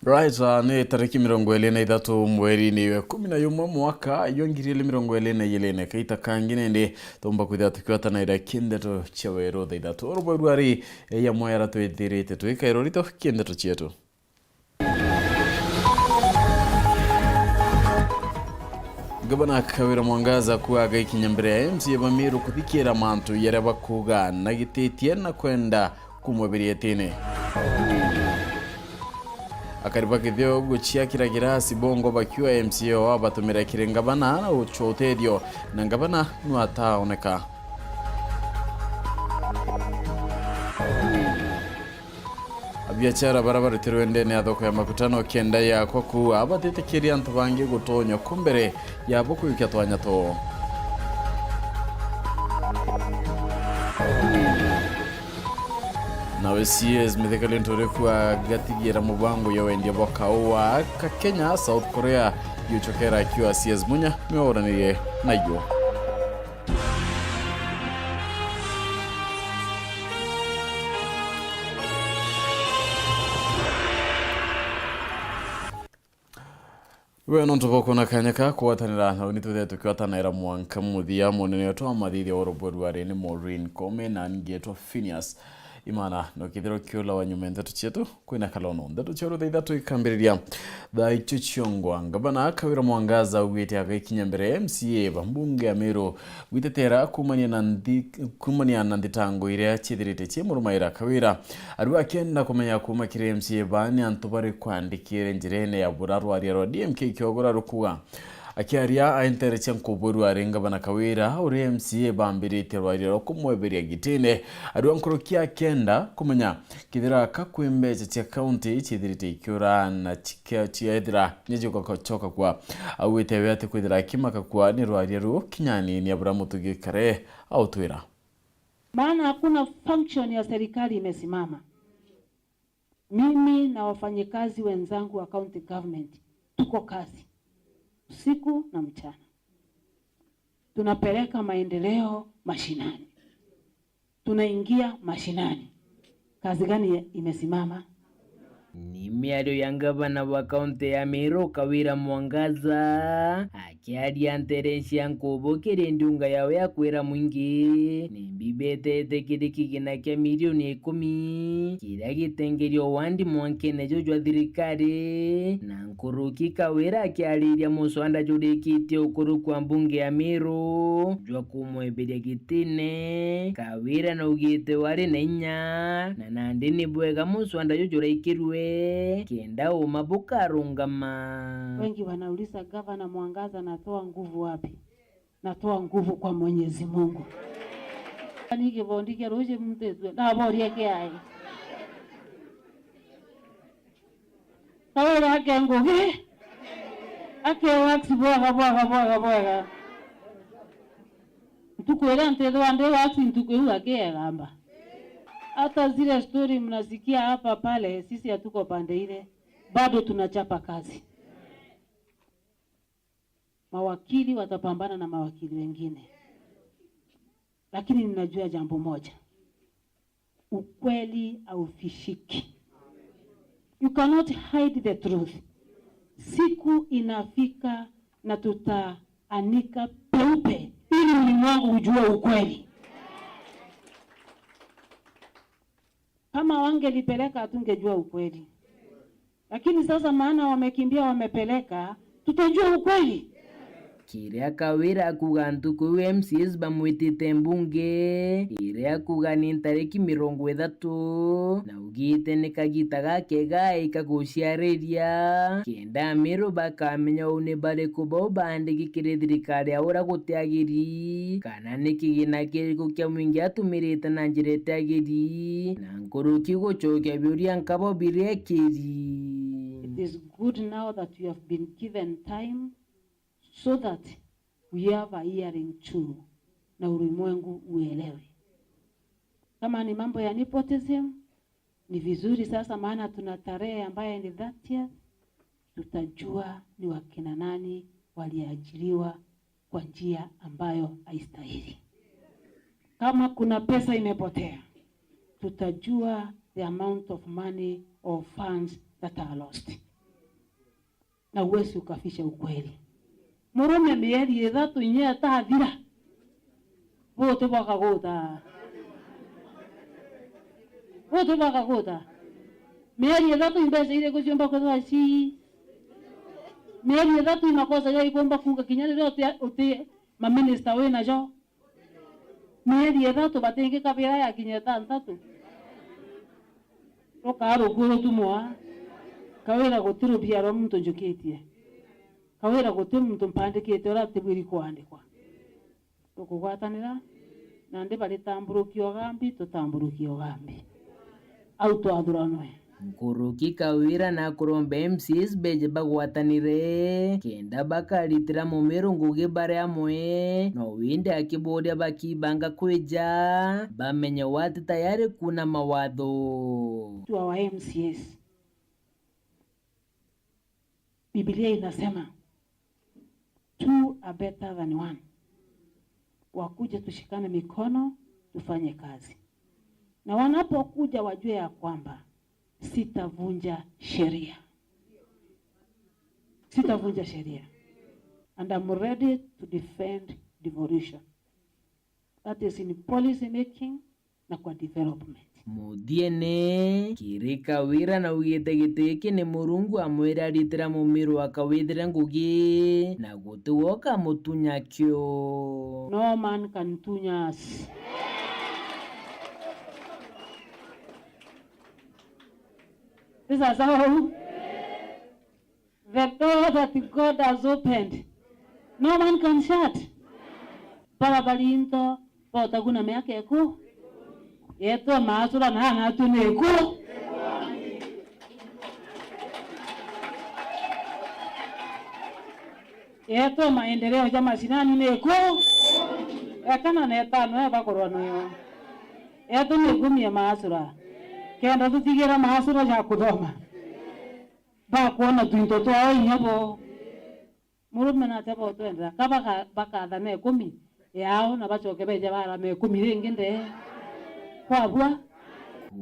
Right, ni tariki 23 mweri ni 11 mwaka yongirile 24 kaita kangine ndi tomba kuthia tukiwata na ira kindeto cha Weru Ithatu orobwerwari ya mwera twithirite twikairorito kindeto chietu. Gavana Kawira Mwangaza kuaga ikinyambere ya MC Bamiru kuthikira mantu yare bakuga na gititie na kwenda kumweberia tene. Akariba kithio guchia kiragira sibongo bakiwa MCO abatumira kirengabana na uchotedio na ngabana nuata oneka. Abiachara barabara tirwende ne adoko ya makutano kenda ya kwaku abatete kiria ntubangi gutonyo kumbere ya boku ikatwanya to. Nawe CS mithekali ntore kwa gatigira mubango ya wendia boka wa ka Kenya South Korea yuchokera akiwa CS munya meoraniye nayo. We non tuboko na kanyaka kuwatanira na unituthe tukiwatana ira mwanka muthia munene otwa mathithi orobodware ni Maureen Kome na ngeto PHINEAS IMAANA no kithiro kiula wa Nteto chetu kwina kalono Nteto choro Ithatu ikambiriria thaa ichuchongwa ngabana Kawira Mwangaza ugite agakinya mbere MCA bambunge amero witetera kumania na nditango ire chithirite che murumaira Kawira arwa kenda kumenya kuma kire MCA bani antubare kwandikire njirene ya burarwari ro DMK kyogora rukuga akiaria aintere chenko boru arenga bana Kawira uri MCA bambirite rwariro kumweberia gitine arwa nkorokia kenda kumenya kithira kakwembe cha county chithirite ikyura na chiedra nyejo kochoka kwa awite wete kwithira kimaka kwa ni rwariro kinyani ni Abrahamu tugikare au twira maana hakuna function ya serikali imesimama. Mimi na wafanyikazi wenzangu wa county government tuko kazi usiku na mchana, tunapeleka maendeleo mashinani, tunaingia mashinani. Kazi gani imesimama? Ni miario ya gavana wa kaunti ya Meru Kawira Mwangaza akiaria nterecia nkubo kiri ndunga yawe ya kwira mwingi ni mbibete kigina kia milioni 10 kiria gitengerio wandi mwankene jojwa thirikari na nkuruki Kawira akiariria muswanda jurikite ukuru kwa mbunge ya Meru jwa kumweberia gitine. Kawira na ugite wari na inya na nandi ni bwega muswanda jojura ikirwe kenda umabuka rungama. Wengi wanauliza Gavana Mwangaza natoa nguvu wapi? Natoa nguvu kwa Mwenyezi Mungu. Nige bondike roje Nteto na borie kiai. Kawira ake ngugi. Ake waxi bwaga. Tukwera Nteto ande waxi ntukweu ake gamba. Hata zile story mnasikia hapa pale, sisi hatuko pande ile, bado tunachapa kazi. Mawakili watapambana na mawakili wengine, lakini ninajua jambo moja, ukweli haufishiki. You cannot hide the truth. Siku inafika na tutaanika peupe ili ulimwengu ujue ukweli. Kama wangelipeleka hatungejua ukweli. Lakini sasa maana wamekimbia wamepeleka, tutajua ukweli. Kiria Kawira kugantu ku MCs bamwitite mbunge iria kugani ntariki 30 na ugite nikagita gake gai kaguciariria kenda Meru bakamenya une bare kubo bandiki kire thirikari aura gutiagiri kana nikigina kiriko kya mwingi atumirite na njirete agiri na nkuruki gucokia biuria nkabo birekiri. It is good now that you have been given time so that we have a hearing too na ulimwengu uelewe. Kama ni mambo ya nepotism ni vizuri sasa, maana tuna tarehe ambayo ni 30th, tutajua ni wakina nani waliajiriwa kwa njia ambayo haistahili. Kama kuna pesa imepotea, tutajua the amount of money or funds that are lost. na uwezi ukafisha ukweli. Murume mieri Ithatu inye atathira. Wote bakagota. Wote bakagota. Mieri Ithatu imbeza ile kuziomba kwa si. Mieri Ithatu inakosa ya ikomba kuga kinyane zote uti ma minister we na jo. Mieri Ithatu batenge kabira ya kinyata Ntatu. Rokaro guru tumwa. Kawera gutiru biaro muntu njukitie. Kawera gutiru muntu mpandikite ora tibiri kwandikwa. Tukugwatanira nande bali tamburukio gambi tutamburukio gambi. Au twathuranoe. Nkuruki Kawira na kurombe MCs beje bagwatanire kenda bakaritira mumero nguge bare amwe no winde akibodia bakibanga kweja bamenya wati tayari kuna mawadho To our MCs. Biblia inasema two are better than one. Wakuje tushikane mikono tufanye kazi. Na wanapokuja wajue ya kwamba sitavunja sheria. Sitavunja sheria. And I'm ready to defend devolution. That is in policy making na kwa development. Mudiene kiri Kawira na ugetegete ni murungu amwera ritira mumiru akawithira ngugi na gutuoka mutunyakyo. No man can tunya us. This is how the door that God has opened, no man can shut. Parabalinto, potaguna meakeku. Yeto maasura na hatuneku. Yeto maendeleo ya mashinani neku. Yakana neta no bakorwa no. Yeto negumia maasura. Kenda tutigira maasura ya kudoma. Ba kuona Nteto ao inyabo. Murume na tebo twenda kaba bakatha ne 10 yao na bacoke beje bara me 10 ringinde. Kwabwa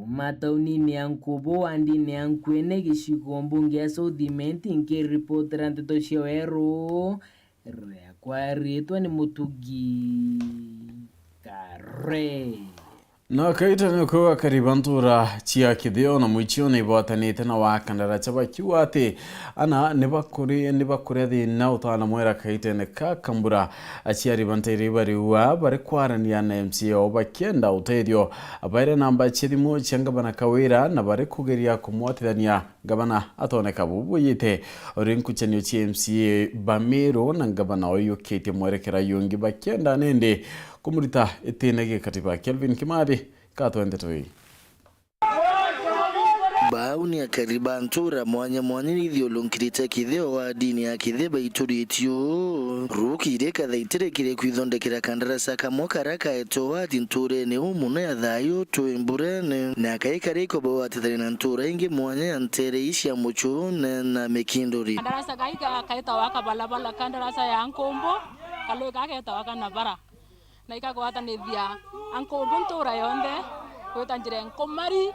Matauni ni ankubo andi ni ankwene gishiko mbunge ya Southimenti nke reporter Nteto cia Weru kwa ritwa ni Mutugi Kare na kaita ni kwa karibantura chia kithio na mwichio ni bwatanite na wakandara chaba kiwate ana nibakure thina utana mwera kaita ni kakambura achia ribantiri bari wa bari kwarania na MCO bakenda uteithio abaire namba chithimo changabana Kawira na bari kugeria kumwatithania gabana atoneka bubuyite orinkuchanio chi MCA Bamiro na gabana oyo kete mwerekera yungi bakenda nende kumurita etenege katiba Kelvin Kimari katwendetoi bauni ya karibantura mwanya nithio lonkirite kitheo wa dini ya kitheba ituritio rukire kathaitire kire kwithondekera kandarasa kamwe karaka etoa tinture ne umuna ya thayo twimburene na kaikariko bawatithari na ntura ingi mwanya ya ntere ishia mucho na mekindori kandarasa kaita waka balabala kandarasa ya Ankombo kalo kaita waka na bara na ikagwatanithia Ankombo ntura yonde kwetanjire Nkomari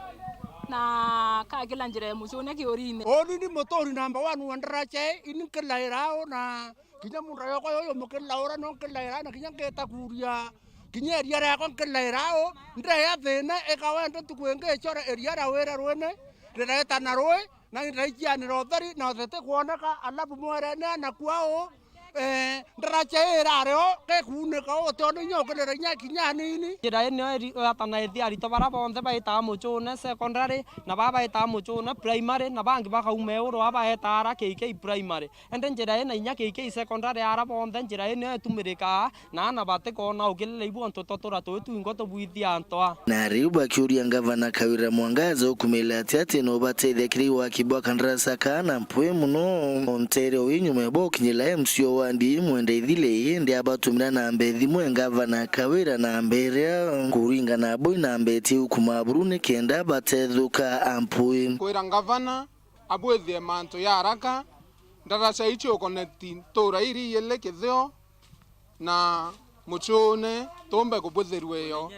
na kagila njire musone kiorine oni ni motori namba 1 wandarache inikelairao na kinya munrayo ko yo mokelaura no kelaira na kinya keta kuria kinya eria ra ko kelairao ndre ya thina ekawenda tukwenge chora eria ra wera rwene reta na roe na ndaikia ni rothari na thete kuoneka alabu mwerene na kwao ndarache erareo ke kuneka o tono nyokelera nya kinya nini njira ino atana ethiari to bara bonthe baita muchune secondary na baba eta muchune primary na bangi bakaume uro aba etara KK primary ende njira ino inya KK secondary ara bonthe njira ino etumirika na na bate kona ukilele ibu Nteto tora twetu ingoto buithia antoa na riuba kiuria gavana Kawira Mwangaza ukumela ati no bateithia kiriwa kibwa kandarasa kana mpwe muno ontere winyume bokinyela MCO wandi mwende ithile yende abatumira na mbethi mwe gavana Kawira na mberea kuringa na boy na mbeti ukumaburune kenda batethuka ampwe kwira gavana abwethie manto ya haraka ndarasa icho connecting tora iri yele kithio na muchone tombe kubwethirwe yo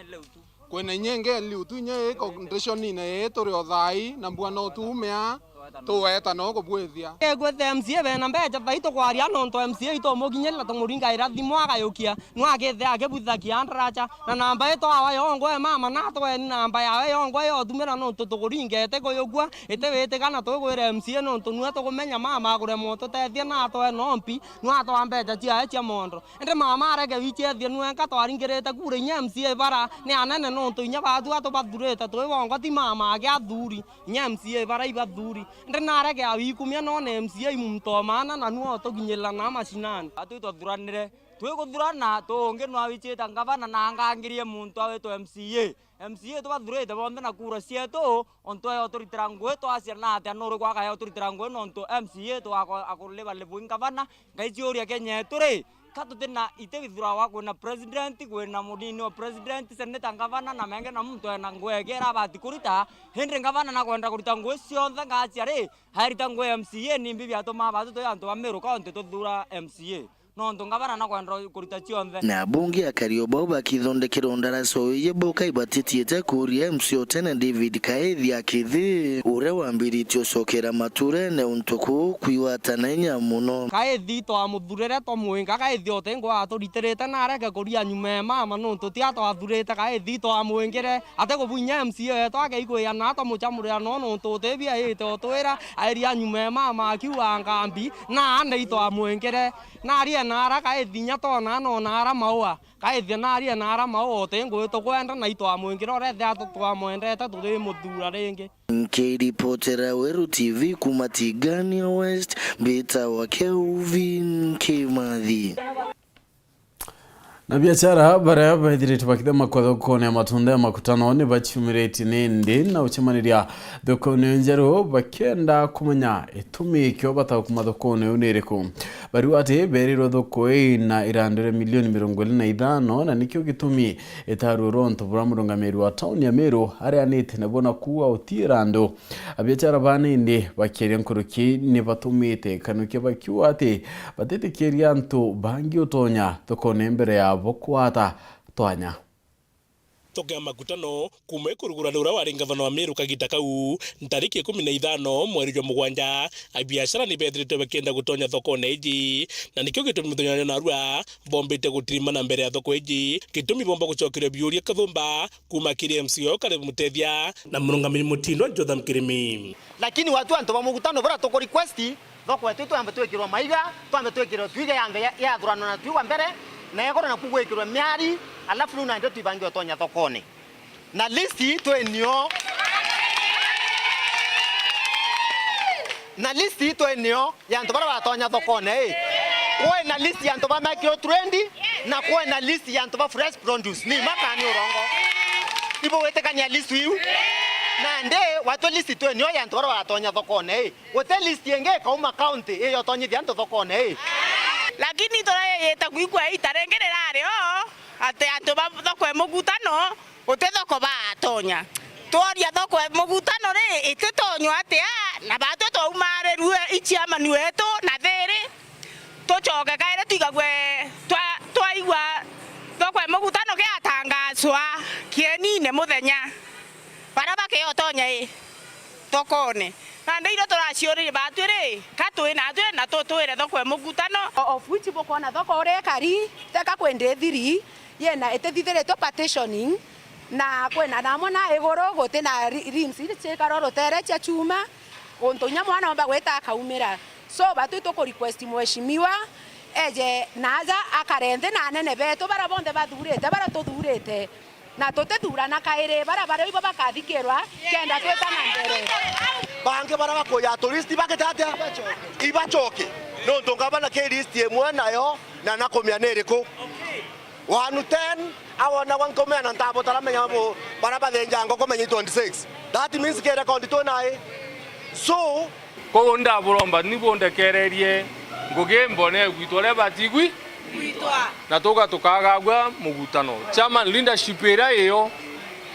kwene nyenge liutu nye condition ine tore othai na mbwana utumea tuweta no kubwithia egwethe MCA bena mbeca thaito kwaria nonto MCA ito muginyela tumuringa irathimo agayukia no agethe agebuthakia ndaracha na namba ito awa yongo mama na to namba yawe yongo yo tumira nonto tukuringete kuyugwa ite wete kana twigwire MCA nonto nuo tukumenya mama agure moto tethia na to nompi no ato ambeca cia mondo ende mama arege wichethia nuenka twaringirite kure nya MCA bara ni anene nonto inya batu atobathurite twibongo ti mama age athuri nya MCA bara ibathuri ende narege awikumia no MCA mumtomana na nuo tuginyela na macinani atutothuranire twiguthurana tungi no awichita ngavana na ngangirie muntu aweto MCA tubathurite bonthe na kura cietu onto yo turitira ngwe twacia na atia nuru gwaka yo turitira ngwe nonto MCA tu akurliva levu ngavana ngaichiuria Kenya turi katutina ite githura wa kwina president kwina mudini wa president senator ngavana na menge na muntu ena ngwe gera bati kurita hendre ngavana na kwenda kurita ngwe cionthe ngacia ri harita ngwe MCA ni mbibi atoma batu to yantu Meru county tuthura MCA no ndungavana na kwenda kurita cionthe na bunge akarioba bakithondekera ndaraso ye boka ibatitiete kuria MCA tena David Kaethi akithi ure wambiriti ocokera mature ne untuku kwiwatananya muno Kaethi to amuthurere to muinga Kaethi otengo aturitirite na areke kuria nyume mama no tutia to athurite Kaethi to amuingire ate kubunya MCA to ageikuya na to muchamurira no tutebia ite otwira airia nyume mama akiwa ngambi na ande to amuingire na aria na ara Kaethi nya to na no na ara maua Kaethi na aria na ara maua otengo to kwenda na ito amuingire orethe atotwa mwendete tuthi muthura ringi Reportera Weru TV kumatigani West beta wa Kelvin Kimathi na biashara bara baithirite bakithema kwa thoko ya matunda ya makutano ni bachimireti nindi na uchamaniria thoko njeru bakenda kumenya itumi kyo bata kuma thoko uniriku bari ati beriro thoko na irandire milioni 25 na nikyo gitumi etaruro ntubura murungamiri wa town ya Meru aria nite nebona kuwa utirando abiachara banindi bakiri nkuruki ni batumite kanuke bakiwa ati batetekeria ntu bangi utonya thoko mbere ya bokwata twanya toke makutano kuma kurugura ura wari ngavana wa Meru kagita kau ntariki 15 mweri wa mugwanja abiashara ni bethirite bakenda gutonya thoko neji na nikyo gitumi mutonya na rua bombete gutirima na mbere ya thoko eji gitumi bomba gucokire biuria kathumba kuma kiri MCO kale mutethia na murungamiri mutindo Jotham Kirimi lakini watu anto ba mugutano bara toko request thoko wetu twambe twekirwa maiga twambe twekirwa twiga ya thurano na twiwa mbere na yako na kugwekirwa miari alafu nuna ndio tuibange otonya thokone na listi twenio ya ntobara batonya thokone kwa na listi ya ntoba micro trendy na kwa na listi ya ntoba fresh produce ni makani urongo ibo wetekania listi hiyo na nde watu listi twenio ya ntobara batonya thokone wote listi yenge kauma county iyo tonyithia nto thokone lakini tore yeta kuigwa itarengerera ario ate antu thoko mugutano ute thoko batonya toria thoko mugutano ri ititonyo atia na batu to umareru ichiama niwetu na thiri tucoke kaire tigagwe twaigwa thoko mugutano giatangazwa kienine muthenya bara bakeotonya thokone na ndeiro turaciorire batwire katwina atwe na tutwire thoko mugutano of which bokona thoko ore kari teka kwende thiri yena etethithire to partitioning na kwena namona igoro gote na rims ile karoro tere cha chuma ontonya mwana omba gweta kaumira so batu to request mweshimiwa eje naza akarende na nene beto bara bonde bathurite bara tuthurite na tutethura na kaire bara ibo bakathikirwa kenda tweta na mbere bange bara bakoya touristi baketata ibachoke no ndongabana ke list yemwe nayo na nakomya neriko 1 10 awona wankomya na ntabo taramenya bo bara bathenja ngoko menyi 26 that means kera kondi to nae so ko nda buromba ni bondekererie ngugembone gwitore batigwi gwitwa na toka tukagagwa mugutano chama leadership era iyo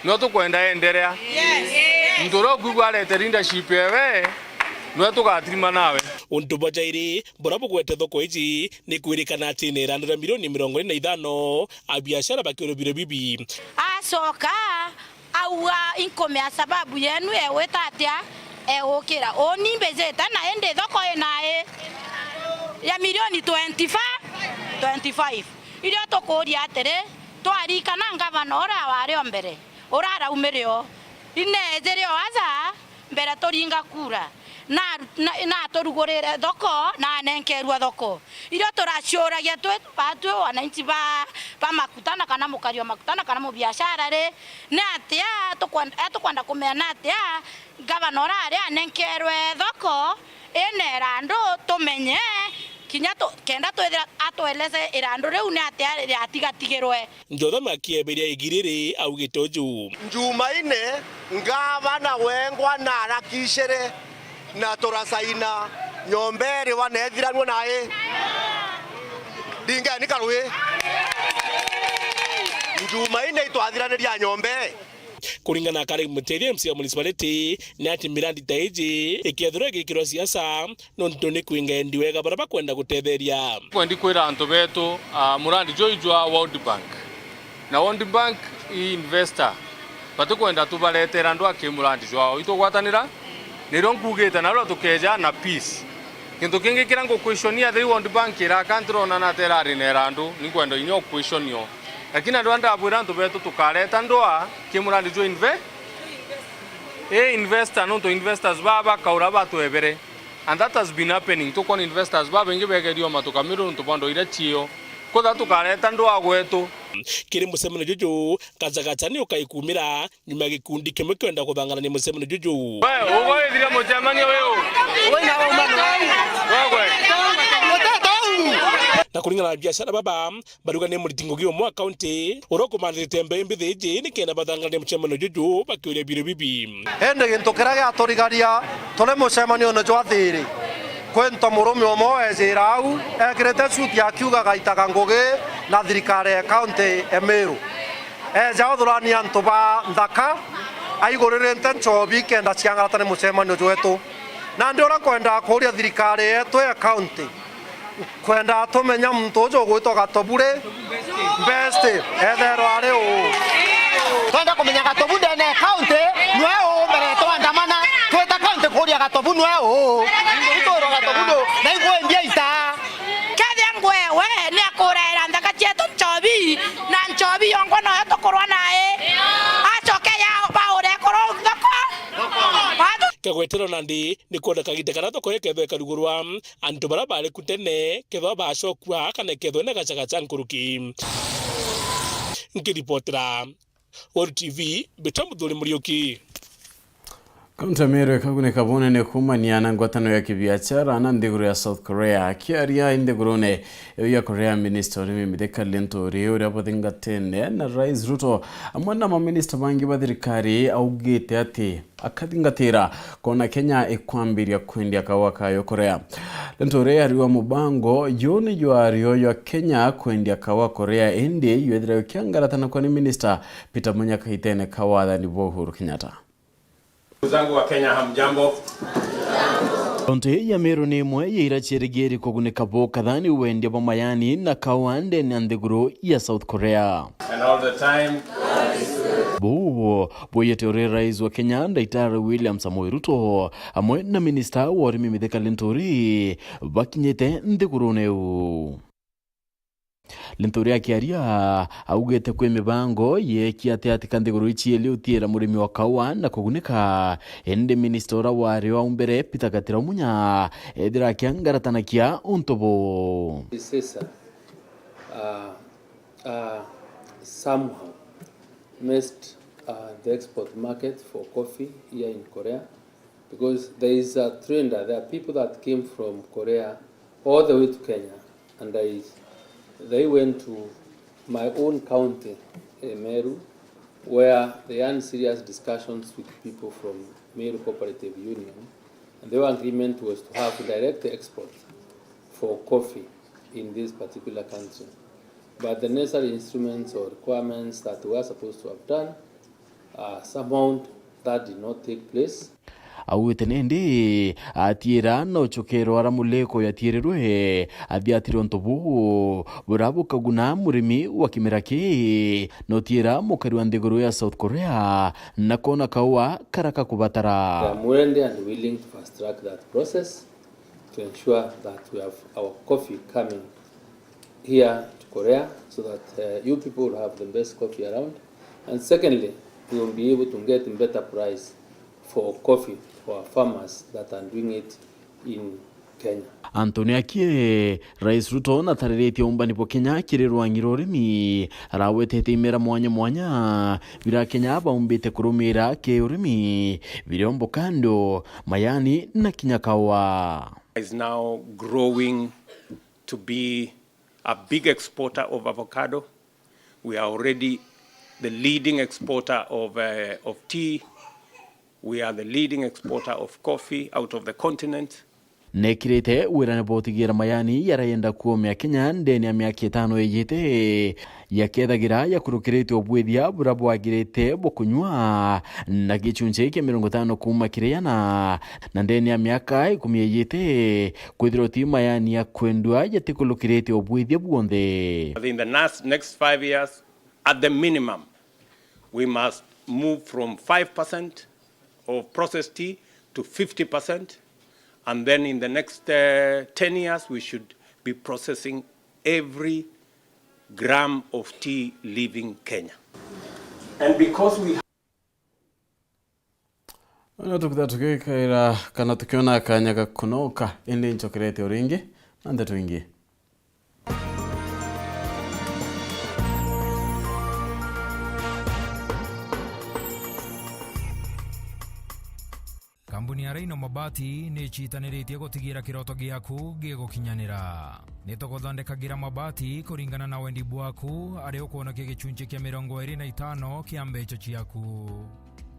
no tukwenda endelea ndoro gwigwa lete leadership ewe no tugatrima nawe undu bojairi borabo gwete thoko iji ni kwirikana ati ni randira milioni 25 abiashara bakiro biro bibi asoka aua inkome sababu yenu ewe tatia egukira oni mbezeta na ende thoko enae ya milioni 25 irio tukuria atiri twarikana ngavana ora wari mbere urara umirio inetherio aza mbere turinga kura na turugurire thoko na nenkerwa thoko irio turacioragia twatu wananchi ba makutana kana mukario makutana kana mu biashara re na atia tukwenda kumena atia gavana ora nenkerwe thoko enerando tumenye kinya kenda twethira atweleze irando riu ni atia atigatigirwe Njotha makieberia igiriri augite uju Jumaine ngavana wengwa na arakichere na turasaina nyombere wanethiranwo nae dinga ni karwe Jumaine itwathiraniria nyombe kuringana kare muteria MC municipality ni ati mirandi taiji ikiathura gikiro siasa no ntone kwingendi wega baraba kwenda gutetheria kwendi kwira antu betu murandi joijwa World Bank na World Bank investor batu kwenda tubaletera andu akimurandi jwao itogwatanira niro nkugite naro tukeja na peace kintu kingi kirango questionia the World Bank ira country na terari nerandu ni kwenda inyo questionio lakini andu anda abwira antu betu tukareta ndoa kimurandi jo investor no to investors baba kaura batu ebere and that has been happening to kon investors baba ingi begerio matukamiro ntu bondo ira chio kotha tukareta ndoa gwetu kiri musemeno juju kazagachani ukaikumira nyuma gikundi kimwe kwenda kuthangana ni musemeno juju we ugoithire mucemanio wewe Oina wa umano wewe na kuringana na biashara baba baruga ni muritingo gio mwa county uroko mandite mbembe thiji ni kenda bathangana ni musemeno juju bakiuria biro bibi ende gintu kiraga atorigaria tole mucemanio no jwathiri kwento murume omwe ezirau ekirete suti akiuga gaitaga ngugi na thirikari ya county Meru jaothurani antu ba nthaka aigurire nchobi kenda ciangaratane mucemanio jwetu na ndiora kwenda kuria thirikari yetu ya county kwenda tumenya muntu ujo gwitwa Gatobure best ethero ari u twenda kumenya Gatobu ndene county nwe u mbere twandamana tweta county kuria Gatobu nwe u itoro Gatobu na igwe mbia ita kathia ngwewe ni akurera ndaka chetu nchobi na nchobi yongo no tukurwa nae acoke ya baure koro thoko kagwetero nandi ni kwenda kagite kana thoko yeketho karugurwa antu bara bale kutene ketho bacokua kana ketho na gacagaca nkuruki nkiripotera Weru TV Betamuthuri Muriuki Kaunti ya Meru kagune kabone ne kumania na ngwatano ya kibiashara na ndiguru ya South Korea kiaria indigurune ya Korea minister ni mideka lentori uri apothinga tene na Rais Ruto amwana ma minister bangi ba thirikari augite ati akathingatira kona Kenya ekwambiria kwendia kawaka yo Korea lentori ariwa mubango yoni jwario ya Kenya kwendia kawa Korea indi yethira kiangaratana kwa ni minister Peter Munyaka itene kawadha ni Uhuru Kenyatta. Zangu wa Kenya hamjambo. Kaunti ya Meru ni imwe ya irachirigiri kuguneka bo kadhani uende ba mayani na kawande na ndiguru ya South Korea. And all the time boyete Rais wa Kenya Daktari William Samoei Ruto amwe na minister wa urimi mitheka lentori bakinyete ndiguru neu. Lentori akiaria augete kwe mibango ye kiate ati kandiguru ichi liutiera murimi wa kawa na kuguneka ende ministora wari wa umbere Peter Gatira Munya edira kiangaratana kia untobo somehow missed the export market for coffee here in Korea because there is a trend that there are people that came from Korea all the way to Kenya and they went to my own county, Meru, where they had serious discussions with people from Meru Cooperative Union, and their agreement was to have direct export for coffee in this particular country. But the necessary instruments or requirements that we were supposed to have done, somehow that did not take place. awite nindi atira no chokero aramuleko yatirerwe athiatiro ntobu burabu kaguna murimi wa kimeraki no tira mukari wa ndiguru ya South Korea na kona kawa karaka kubatara. They are more and willing to fast track that process to ensure that we have our coffee coming here to Korea so that you people will have the best coffee around. And secondly, we will be able to get a better price for coffee for our farmers that are doing it in Kenya. Anthony Akie, Rais Ruto na tarereti umbani po Kenya kirerwa ngirorimi rawetete imera mwanya vira Kenya baumbite kurumira ke urimi virombo kando mayani na kinyakawa. Is now growing to be a big exporter of avocado. We are already the leading exporter of tea. We are the leading exporter of coffee out of the continent. Nekirete wira botigira mayani yarayenda kuomya Kenya ndeni ya miaka 5 yejete yakethagira yakurukirete obwethia burabu agirete bokunywa na gichunje ke 50 kuma kireyana na ndeni ya miaka 10 yejete kwithiro ti mayani ya kwendwa yatikulukirete obwethia buonde. In the next 5 years, at the minimum, we must move from 5% of processed tea to 50%. And then in the next 10 years, we should be processing every gram of tea leaving Kenya. And because we tukikaira kana tukiona kanyaga kunoka ende nchokerete uringi ande tuingie. Kambuni ya Raino Mabati ni chitaniritie gutigira kiroto giaku gigukinyanira. Nituguthondekagira mabati kuringana na wendi bwaku ari ukuona gicunjĩ kia 25 kia mbecho ciaku.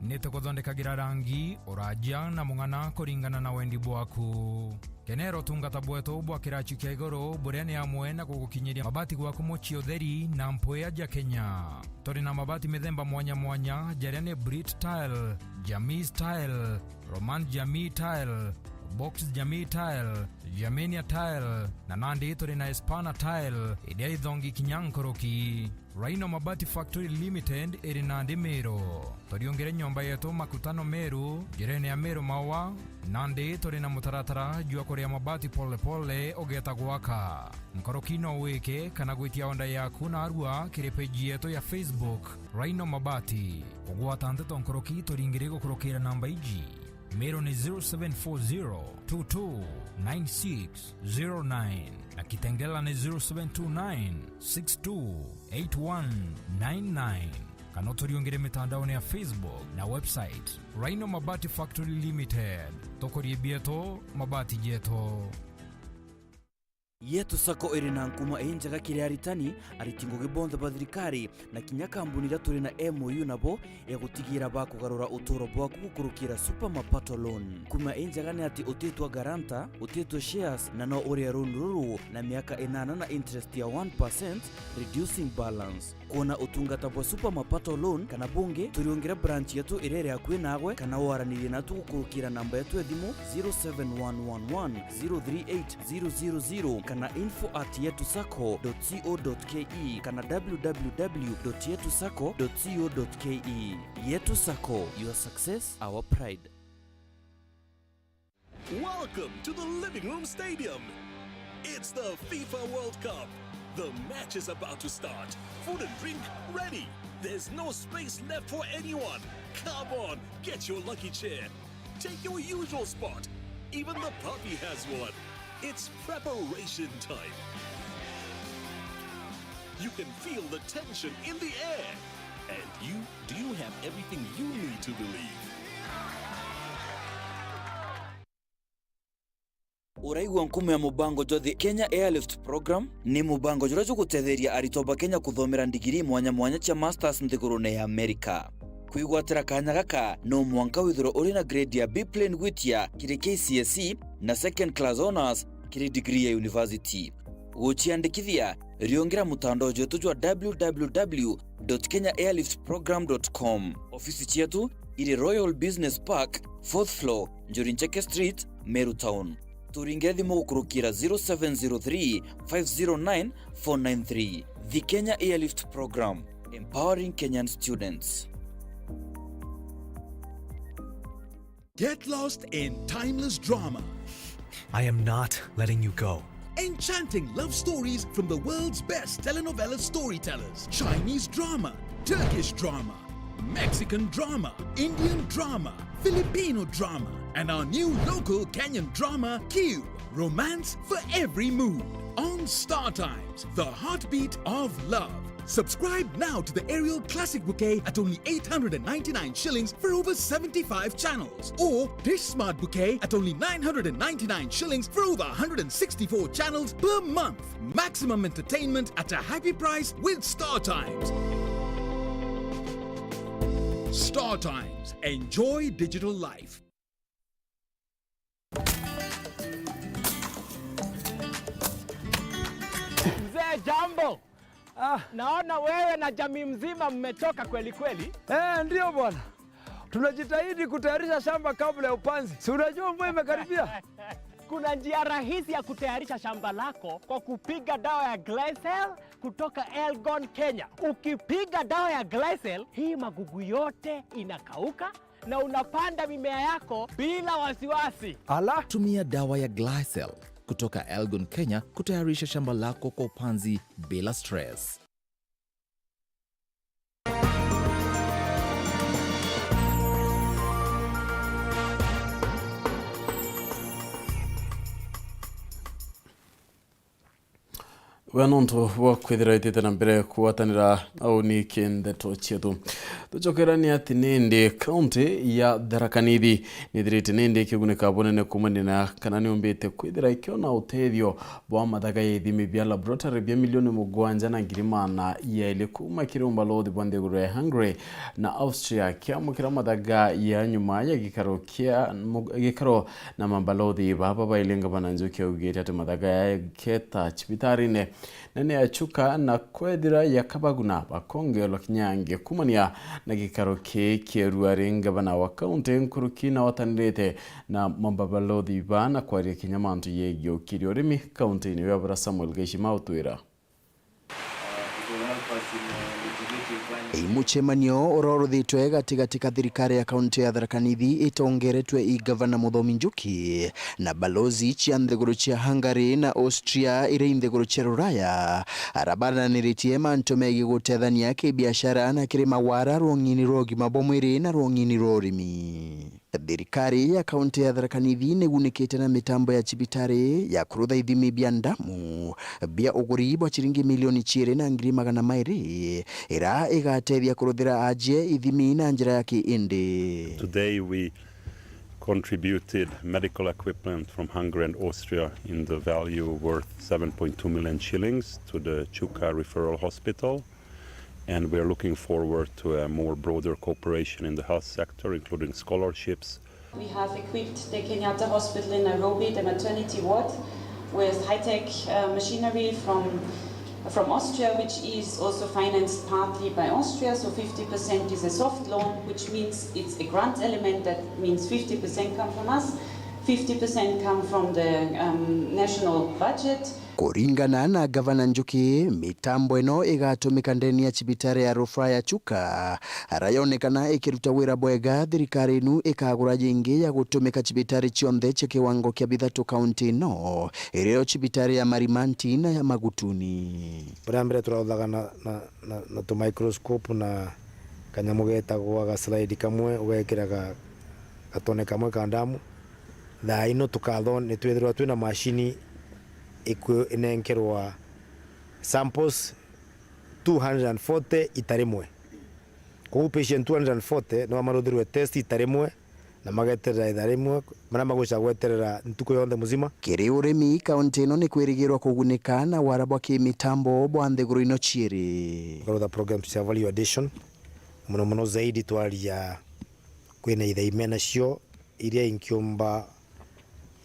Nituguthondekagira rangi, uraja na mung'ana kuringana na wendi bwaku. Kenero tungata bwetu bwa kirachi kia iguru buria ni amwe na gugukinyiria mabati gwaku mochi utheri na mpoya ja Kenya. Turi na mabati mithemba mwanya jaria ni Brit Tile, Jamii Tile, Roman Jamii Tile, Box Jamii Tile, Jamenia Tile, na nandi turi na Espana Tile, idia ithongi kinyankoroki. Raino Mabati Factory Limited iri nandi Meru. Toriongere nyomba yetu makutano Meru, jirene ya Meru mawa, nandi turi na mutaratara jua kuria mabati pole pole ogeta gwaka. Nkoroki no weke kana gwitia onda yaku na arua kiri page yetu ya Facebook, Raino Mabati. Kugwata Nteto nkoroki toringire gukurokera namba iji. Meru ni 0740229609 na Kitengela ni 0729628199. Kanotoriongere mitandaoni ya Facebook na website Raino Mabati Factory Limited. Tokorie bieto mabati jeto. Yetu sako irina nkuma enjaga kiriaritani aritingo gibonda bathirikari na kinyaka mbunira turi na MOU nabo egutigira bakugarura utoro bwaku gukurukira super mapato loan. Kuma enjaga ni ati utetwa garanta, utetwa shares na no uri ruru na miaka 8 na interest ya 1% reducing balance. Kuona utungata bwa super mapato loan kana bunge turiongera branch yetu irere akwe nagwe kana waranire natu gukurukira namba yetu edimu 0711103800 kana info@yetusako.co.ke kana www.yetusako.co.ke. Yetu Sako, your success, our pride. Welcome to the Living Room Stadium. It's the FIFA World Cup. The match is about to start. Food and drink ready. There's no space left for anyone. Come on, get your lucky chair. Take your usual spot. Even the puppy has one. It's preparation time. You can feel the tension in the air. And do you have everything you need to believe? Uraigwa nkume ya mubango jothi Kenya Airlift Program ni mubango jura gutetheria aritoba Kenya kuthomera ndigiri mwanya cia masters nthigurune ya Amerika. Kuigwatira kanya gaka no mwanka withiro uri na grade ya B plane gwitia kiri KCSE na second class honors kiri degree ya university. Guchiandikithia riongera mutandao jetu jwa www.kenyaairliftprogram.com. Ofisi chetu iri Royal Business Park 4th floor Njorincheke Street, Meru Town. Turinge thimu gukurukira 0703 509 493. The Kenya Airlift Program, empowering Kenyan students. Get lost in timeless drama. I am not letting you go. Enchanting love stories from the world's best telenovela storytellers. Chinese drama, Turkish drama, Mexican drama, Indian drama, Filipino drama, and our new local Kenyan drama, Q. Romance for every mood. On Star Times, the heartbeat of love. Subscribe now to the Aerial Classic Bouquet at only 899 shillings for over 75 channels. Or Dish Smart Bouquet at only 999 shillings for over 164 channels per month. Maximum entertainment at a happy price with Star Times. Star Times. Enjoy digital life. Mzee jambo. Naona wewe na jamii mzima mmetoka kweli kweli. Ndio bwana. Tunajitahidi kutayarisha shamba kabla ya upanzi. Si unajua mvua imekaribia? Kuna njia rahisi ya kutayarisha shamba lako kwa kupiga dawa ya Glycel kutoka Elgon, Kenya. Ukipiga dawa ya Glycel, hii magugu yote inakauka na unapanda mimea yako bila wasiwasi. Ala, tumia dawa ya Glycel kutoka Elgon, Kenya kutayarisha shamba lako kwa upanzi bila stress. Wenonto wakwithira itite na mbere kuwatanira au ni Nteto chetu tuchokerani ati nindi county ya Tharaka Nithi nithirite nindi kigunika bonene kumanina kana ni umbite kwithira ikiona uteithio bwa mathaga ya ithimi bia laboratory bia milioni 7.2 kuma kirumba lothi bwande gure Hungary na Austria kiamukira mathaga ya nyuma ya gikaro na mambalothi baba bailenga bananjuki ugete ati mathaga ya keta chibitarine nene achuka na kwethira ya kabaguna bakonge lokinyange kumania na gikaro kieruarenga bana wa county nkuruki na watanirete na mambabalothi bana kwaria kinyamantu yegyo kiriorimi county ni wabara Samuel Geshima utwira Muchemanio urorithitwe gati thirikari ya kaunti ya Tharaka Nithi itongeretwe i gavana Muthomi Njuki na balozi cia nthiguru cia Hungary na Austria iri nthiguru cia Ruraya arabananiritie mantu megi gutethania kibiashara na kirima wara rwong'ini rwa ũgima bwa mwĩrĩ na rwong'ini rwa ũrĩmi. Thirikari ya kaunti ya Tharaka Nithi nigunikite na mitambo ya chibitari ya kurutha ithimi bia ndamu bia uguri bwa chiringi milioni 2.2 ira igatethia kuruthira ajie ithimi na njira ya kiindi. Today we contributed medical equipment from Hungary and Austria in the value worth 7.2 million shillings to the Chuka Referral Hospital. And we're looking forward to a more broader cooperation in the health sector, including scholarships. We have equipped the Kenyatta Hospital in Nairobi, the maternity ward, with high-tech machinery from Austria, which is also financed partly by Austria. So 50% is a soft loan, which means it's a grant element. That means 50% come from us, 50% come from the national budget. Kuringana na gavana Njuki, mitambo ino igatumika ndeni ya chibitari ya rufaa ya Chuka arayonekana ikiruta wira bwega. Thirikari inu ikagura jingi ya gutumika chibitari chionthe cha kiwango kia Ithatu kaunti ino irio chibitari ya Marimanti na ya Magutuni. Mbere turauthaga na tu microscope na kanyamu getagwo ga slide kamwe ugekira gatone kamwe ka ndamu. Thaa ino tukathon twithirwa twina machini inenkerwa samples 240 itarimwe. Kwa patient 240 no maruthirwe test itarimwe na mageterera itarimwe mana magusha gweterera ntuko yonthe muzima. Kiri urimi kaunti ino ni kwirigirwa kugunika na warabwa ki mitambo bwa nthiguru ino chieri. Kwa program cia value addition muno zaidi twaria kwina ithaime nacio iria inkiumba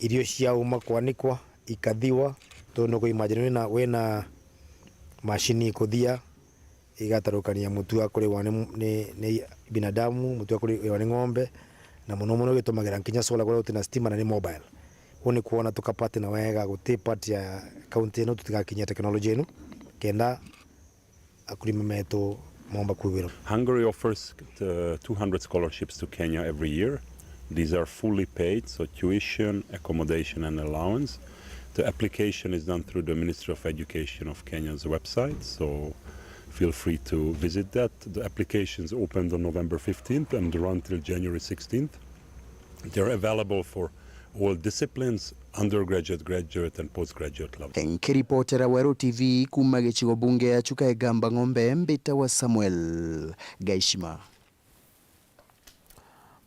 irio cia uma kwanikwa ikathiwa tono ko imagine wena machine ikuthia igatarukania mutua kuri ni binadamu, mutua kuri ni ng'ombe, na muno gitumagira nkinya solar kuri utina stima na ni mobile. Oni kuona tukapate na wega guti part ya county no tutigakinya teknolojia ino kenda akulima meto momba kuwira. Hungary offers 200 scholarships to Kenya every year. These are fully paid, so tuition, accommodation and allowance. The application is done through the Ministry of Education of Kenya's website, so feel free to visit that. The applications opened on November 15th and run till January 16th. They're available for all disciplines, undergraduate, graduate and postgraduate level. Nkiripotera Weru TV kuma gĩcigo bunge ya Chukaegamba Ng'ombe mbita wa Samuel Gaishima.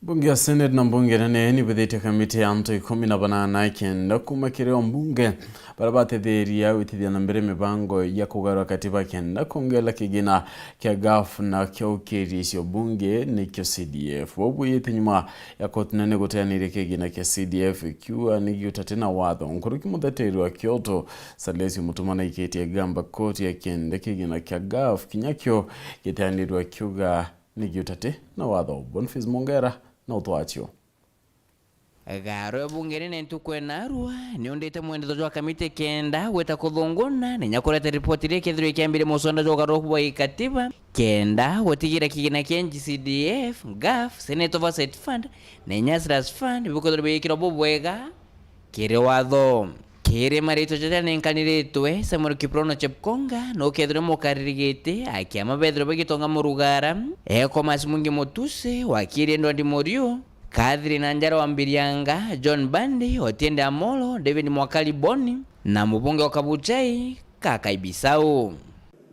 Bunge ya Senate na mbunge nene ni bithite kamiti ya mtu 18 kenda kuma kireo mbunge barabate theria witithia na mbere mibango ya kugarura katiba kenda kongela kigina kia GAF na kia ukirisio bunge ni kio CDF. Wobu yete nyuma ya kotinane guteanire kigina kia CDF ikiwa ni giutatena watho nkuruki muthateri wa Kyoto Salesi Mutumana iketi gamba koti ya kenda kigina kia GAF kinyakio giteanirwa kiuga ni giutate na watho. Boniface Mongera na utwachio. Garo ya bunge ni ntukwena arua ni ondete mwendezo wa kamite kenda weta kuthunguna ni nyakurete ripoti ria kithiro ikiambire musonda jo garo kubwa ikatiba kenda wetigira kigina kenji CDF GAF Senate Oversight Fund na Nyasras Fund bikodoro bikiro bubwega kire watho kire marito jatane nkaniretwe Samuel Kiprono Chepkonga no kethiro mukaririgite akiama bedro begitonga murugara Komas Mungi Motuse wakire ndo Morio Kadri Nanjara wa Mbirianga, John Bandi, Otiende Amolo, David Mwakali Boni, na mbunge wa Kabuchai, Kaka Ibisau.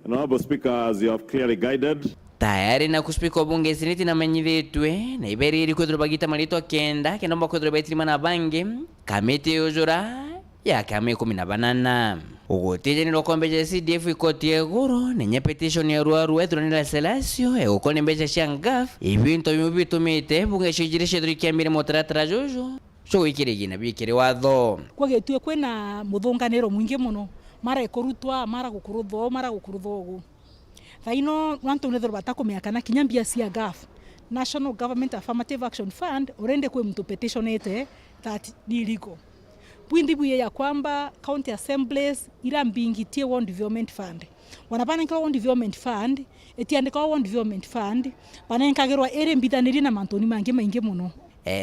Honorable Speaker, as you have clearly guided, tayari na kuspika bunge siniti na manyithetwe na iberi iri kwethirwa bagita marito kenda kenomba kwethirwa betirima na bange kamiti yujura ya kame 18 ugotije nilo kombeje CDF ikoti eguru nenye petition ya ruaru ethiro nila Selasio egukone mbeje shangaf ibinto bibitumite bunge shijirishe thurikiambire motaratara jojo so ikirigina bikire watho kwagetue kwena muthunganiro mwingi muno mara ikurutwa mara gukurutho mara gukuruthogu thaino wantu nethero batakumeakana kinyambia cia GAF National Government Affirmative Action Fund urende kwe mtu petitionete that ni illegal pwindi buye ya kwamba county assemblies ira mbingitie One Development Fund wanapana kwa One Development Fund etiandika One Development Fund banenkagerwa ere mbithaniri na mantoni mange mainge muno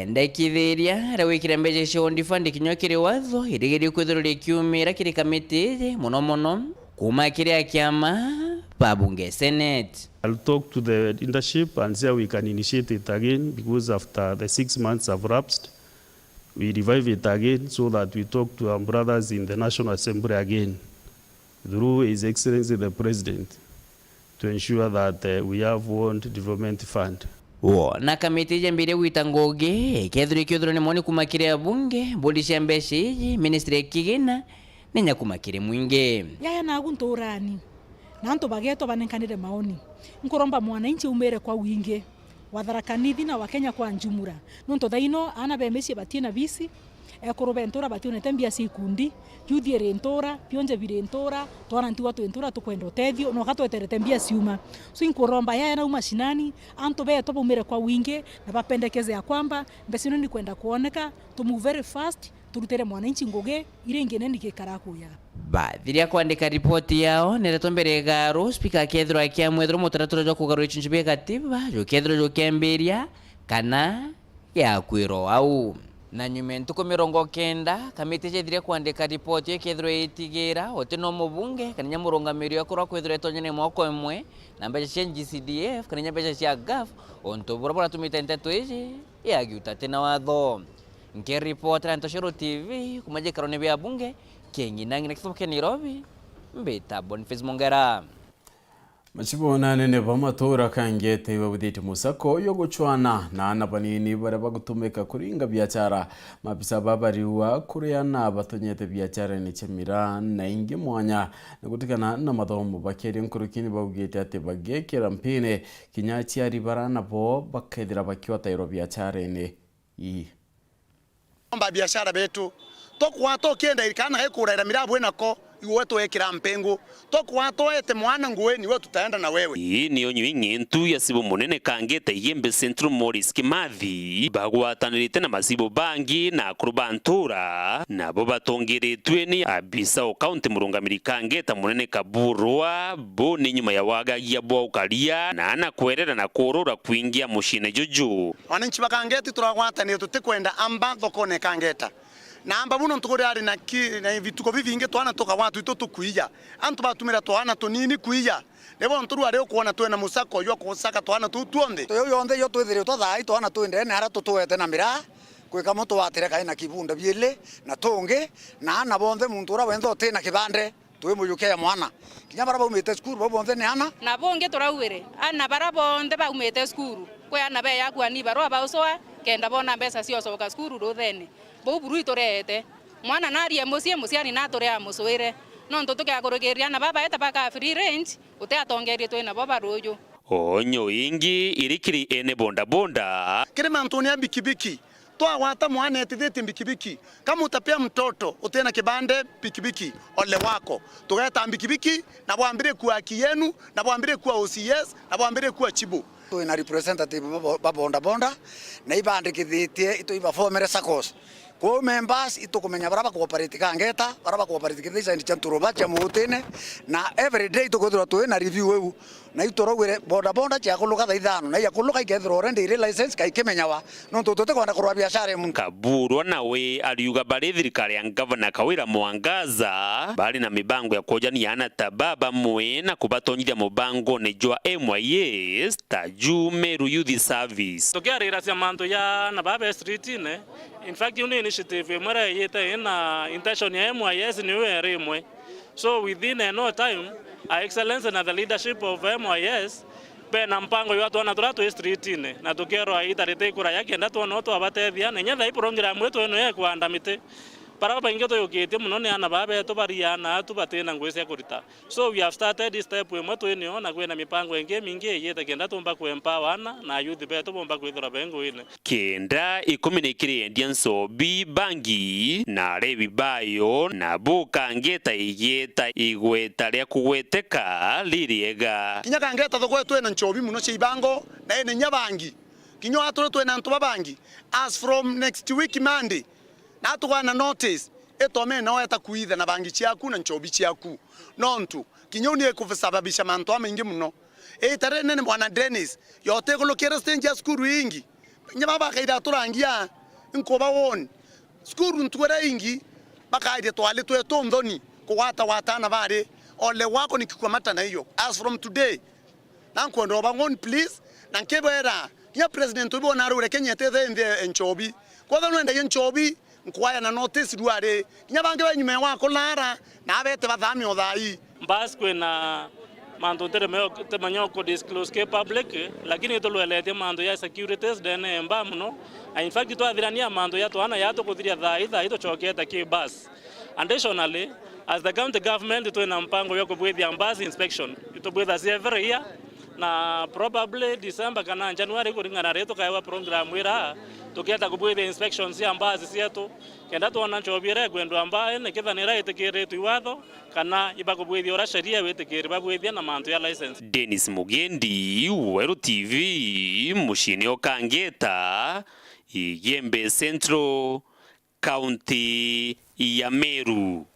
ndekithiria rawikira mbeje shondi fund kinyokire watho irigiri kwithiro rikiumira kiri kamiti muno kuma kiri akiama babunge Senate. I'll talk to the leadership and see how we can initiate it again, because after the 6 months have lapsed, we revive it again so that we talk to our brothers in the National Assembly again through His Excellency the President to ensure that we have One Development Fund. Na kamiti jambire witangoge kethiro ni moni kumakire bunge bodi shambeshe ministry kigina nenya kumakire mwinge yaya na guntorani nanto bageto banenkanire maoni nkuromba mwananchi umere kwa winge watharakanidi na wakenya kwa njumura nonto thaino ana bembesie batina bisi ekorobentora batione tembia sikundi yuthi rentora pionje birentora twana ntiwa twentora tukwenda tethio no gatwetere tembia siuma so inkuromba yaya na umashinani anto beto bumere kwa winge na bapendekeze ya kwamba mbesino ni kwenda kuoneka to move very fast turutere mwananchi ngoge ile ingene nikikarakuya bathiria kwandika ripoti yao neretombere garo speaker kethro akia mwethro mutaratura jo kugarura ichinjibia katiba jo kethro jo kiamberia kana ya kwiro au na nyumentu ko 90 kamiti jethiria kwandika ripoti kethro itigira oteno mubunge kana nyamurungamiri yakora kwethro etonyene mwako emwe na mbeje cia GCDF kana nyambeje cia GAF onto borobora tumita Nteto iji ya giuta tena watho nke reporter Ntoshero TV kumaje karone bya bunge kengi nangina kithoke Nairobi mbeta Boniface Mongera machibona nene bamatora kangete babudite musako yo gucwana na nabanini barabagutumeka kuringa biachara mabisa babariwa kuriana abatonyete biachara ni chemira na ingi mwanya nagutikana na mathomo bakeri nkurukini babugete ate bagekera mpine kinyachi ari barana bo bakethira bakiota iro biachara ni biashara betu tokwa tokienda ikana hekuraira mirabo enako iwe twekira mpengo tokwa toete mwana nguwe niwe tutaenda na wewe. Hii niyo nyingi ntu ya sibo munene Kangeta Yembe Central Morris Kimathi bagwatanirite na masibo bangi na kurubantura nabo batongeretwe ni abisa o county murungamiri Kangeta munene Kaburwa bo ni nyuma ya wagagia bwa ukalia na anakwerera na korora kuingia mushine jojo. Wananchi bakangeti turagwatanire tutikwenda amba thokone Kangeta na amba buno ntukuri ari na vituko vivinge twana toka watu itoto kuija antu batumira twana tonini kuija lebo nturu ari kuona twena musako yo kusaka twana tuonde to yo onde yo twithire to thai twana twende na ara tutwete na mira kwika moto watire kaina kibunda biele na tonge na ana bonde muntu ura wendo tena kibande twe muyuke ya mwana kinya bara baumete skuru babonde ne ana na bonge torawire ana bara bonde baumete skuru kwe ana be yakwa ni baro abasoa kenda bona mbesa cio soka skuru ruthene bo buru itorete mwana narie mucie muciani na tore amusoire no ntoto kya kurugeria na baba eta baka free range uteatongerie twena baba rojo onyo ingi irikiri ene bonda bonda kile mantoni ya bikibiki toa wata mwana etithete bikibiki kama utapea mtoto utena kibande bikibiki ole wako tugeta bikibiki na bwambire kuwa kiyenu na bwambire kuwa OCS na bwambire kuwa chibu twina representative babonda bonda na ibandikithitie ito ibafomere sakos ko members itukumenya baraba cooperate Kangeta baraba cooperate kithisa ndi chanturoba cha mutene na every day tukothira twina review eu na itorogwire bonda bonda cha kuluka thaithano na ya kuluka ikethiro already ile license kaikimenya wa no tutote kwenda kurwa biashara mu Kaburwa nawe aliuga bari thirikari ya Governor Kawira Mwangaza bali na mibango ya kujania ana tababa mwe na kubatonyithia mubango ne jwa MYS Thaa Meru Youth Service tokiarira cia manto ya na baba street ne in fact you initiative mara yeta ina intention ya MYS ni wewe rimwe so within no time our excellence and the leadership of MYS pena mpango yo atwana turatu street ne na tukero itarite kura yake ndatu no to abatethia nenya thai program yetu eno ye kwandamite para bainge to yokete muno ne ana babe to bariana tu batena ngwese kurita so we have started this step we moto eno na kwena mipango enge mingi yeta kenda tumba ku empower na youth beto bomba kwithura bengo ine kenda ikuminikire Indian sobi bangi na rebi bayo na Kangeta igeta igweta ria kugweteka liriega kinya Kangeta thoko twena nchobi muno cibango na ene nyabangi kinyo atoro twena ntu babangi as from next week Monday na tukwana notice etome no eta kuitha na bangi ciaku na nchobi ciaku nontu kinyo ni ekuvesababisha manto amengi muno etare nene bwana Dennis yote kulokera stage ya skuru ingi nyama bakaida turangia nkoba won skuru ntwera ingi bakaide twale tweto ndoni kuwata watana bare ole wako nikikwamata na hiyo as from today nanko ndo bangon please nankebera ya president obi onaro Kenya tete ende nchobi kwa thano ende nchobi nkwaya na notice duare nyabange banyume wako lara na abete bathami othai mbas kwena mando tere meo te manyo ko disclose ke public lakini to lwelete mando ya securities dene mbamuno in fact to adirania mando ya to ana ya to kuthiria thai to choketa ke bus additionally as the county government to na mpango yako bwethia bus inspection to bwetha every year na probably December kana January kuringana reto kaiwa program wira tukienda kubwethia inspections ya bus sietu kenda to na chobire gwendo ambaye ne kithanira itikire tuwatho kana ibakubwethia ora sheria wetikire babwethia na manto ya license Dennis Mugendi Weru TV mushini Kangeta Yembe Central County ya Meru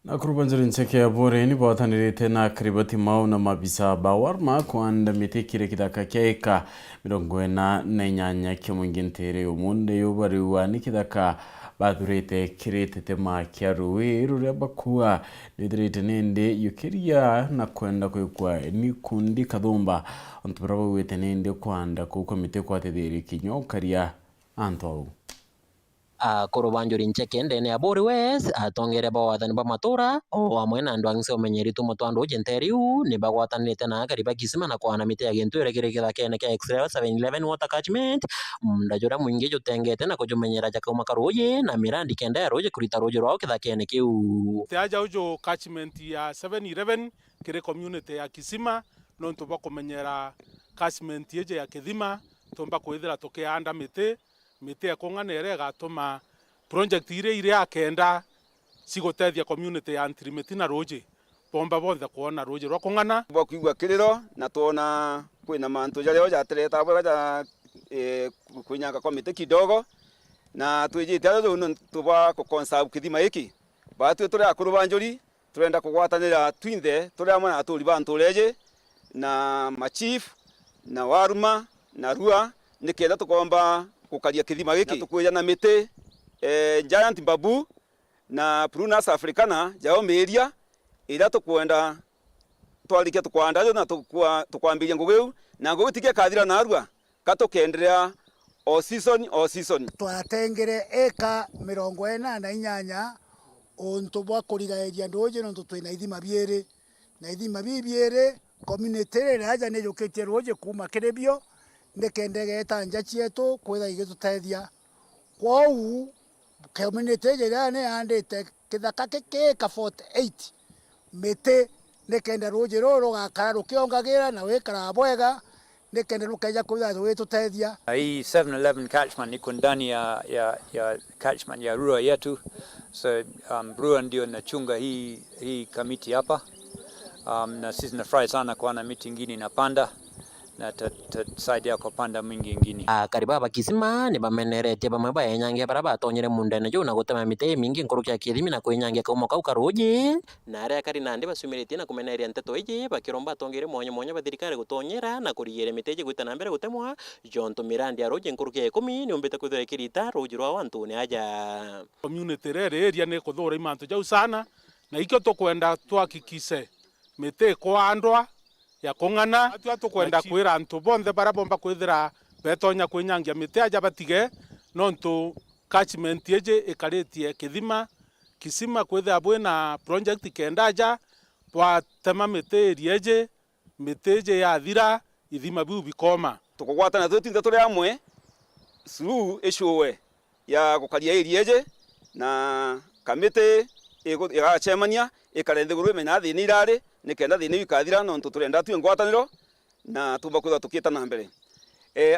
na kurubanzuri nseke ya bore ni bawatanirite na karibati mau na mabisa bawarma kuanda mitikire kidaka keka mirongwena na inyanya kimungintere umunde yobariwa ni kidaka bathurite kirite tema kia Ruweru ria bakua nidirite nende yukiria na kwenda kwikwa ni kundi kathumba ontubraba wete nende kwanda kukomite kwatethiri kinyokaria antou kurubanjuri ncheke ndene ya bori wes atongere bawathani ba matura o amwe na andu angise umenyeri tu mutwandu jenteriu ni bagwatanite na kariba kisima na kwana mite ya gintu iregerekera kene ka extra 711 water catchment ndajura mwingi jutengete na kujumenyera jaka umakaroje na mirandi kenda ya roje kurita roje rwao kitha kene kiu tiaja ujo catchment ya 711 kire community ya kisima no ntuba kumenyera catchment yeje ya kithima tumba kwithira tukianda mite ya konganere gatuma project ire akenda cigotethia community ya Ntirimiti na Ruji bomba bonthe kuona Ruji rwa kung'ana bwa kuigua kiriro na tuona kwina mantu jario jatereta bwa kunyanga komite kidogo na twijite ajo tuba ku conserve kithima iki batu turi akuru banjuri turenda kugwatanira twinthe turi amwe na aturi bantu reje na machief na waruma na rua nikenda tukomba kukaria kithima giki tukuya na miti giant babu na Prunus africana jao meria ira tukwenda twalikia tukwanda na tukwambiria ngugeu na ngugutikia kathira na rua katukenderea o season twatengere eka 48 onto bwa kurigaeria ndoje nonto twina ithima biere na ithima bibiere community raja ne yoketie roje kuma kirebio ndekendege tanja chietu kwitha igitutethia kwou community jirane andite kithaka keka 48 mete nekenda roje roro gakara rukiongagira na wekara bwega nekenda rukaja kwitha gwitutethia. Hii 7-11 catchment iko ndani ya catchment ya Rua yetu, so Rua ndio nachunga hii kamiti hapa, na sisi nafurahi sana kuona miti ingine inapanda na tutasaidia kupanda mingi ingine. Kariba bakisima ni bamenerete bamwe bayenyange bara batonyere mundene jo na gutema mite mingi nkurukia kithimi na kwenyange kaumo kau karoje na aria kari nande basumirite na kumeneria Nteto iji bakiromba tongere monyo bathirikari gutonyera na kurigere miteje gwita na mbere gutemwa jonto mirandi ya roje nkurukia 10 ni umbite kuthore kirita roje rwa wantu ni aja community rere area ne kuthora imantu jau sana na ikyo tukwenda twakikise mite kwandwa ya kung'ana atua tukwenda kwira antu bonthe bara bomba kwithira betonya kwinyangia mite aja batige nontu catchment eje ikaritie kithima kisima kwithira bwina project kendaja bwa tema mite rieje mite ya thira ithima biu bikoma tukugwatana twitinde turi amwe suru ishuwe ya gukaria rieje na kamite igachemania ikarende gurwe mena thini irari nikenda thini ikathira nontu turenda tu ngwataniro na tuba kwitha tukieta na mbere